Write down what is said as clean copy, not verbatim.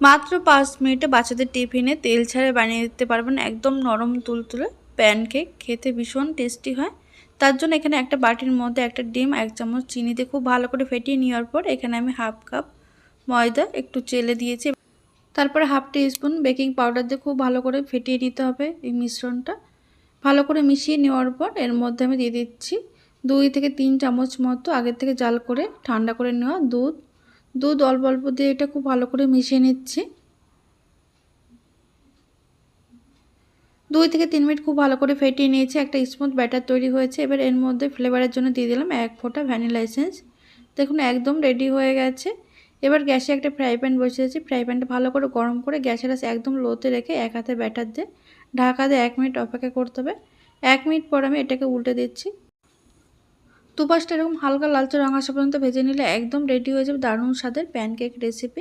মাত্র 5 মিনিটে বাচ্চাদের টিফিনে তেল ছাড়াই বানিয়ে দিতে পারবেন একদম নরম তুলতুলে প্যানকেক। খেতে ভীষণ টেস্টি হয়। তার জন্য এখানে একটা বাটির মধ্যে একটা ডিম, 1 চামচ চিনি দিয়ে খুব ভালো করে ফেটিয়ে নেওয়ার পর এখানে আমি হাফ কাপ ময়দা একটু চেলে দিয়েছি। তারপরে হাফ টিস্পুন বেকিং পাউডার দিয়ে খুব ভালো করে ফেটিয়ে নিতে হবে এই মিশ্রণটা। ভালো করে মিশিয়ে নেওয়ার পর এর মধ্যে আমি দিয়ে দিচ্ছি 2 থেকে 3 চামচ মতো আগের থেকে জাল করে ঠান্ডা করে নেওয়া দুধ অল্প অল্প দিয়ে এটা খুব ভালো করে মিশিয়ে নিচ্ছি। 2 থেকে 3 মিনিট খুব ভালো করে ফেটিয়ে নিয়েছি। একটা স্মুথ ব্যাটার তৈরি হয়েছে। এবার এর মধ্যে ফ্লেভারের জন্য দিয়ে দিলাম 1 ফোঁটা ভ্যানিলা এসেন্স। দেখুন একদম রেডি হয়ে গেছে। এবার গ্যাসে একটা ফ্রাই প্যান বসিয়েছি। ফ্রাই প্যানটা ভালো করে গরম করে গ্যাসের আঁচ একদম লোতে রেখে এক হাতে ব্যাটার দিয়ে ঢাকা দিয়ে 1 মিনিট অপেক্ষা করতে হবে। 1 মিনিট পর আমি এটাকে উল্টে দিচ্ছি। দুপাশটা এরকম হালকা লালচে রং আসা পর্যন্ত ভেজে নিলে একদম রেডি হয়ে যাবে দারুণ স্বাদের প্যানকেক রেসিপি।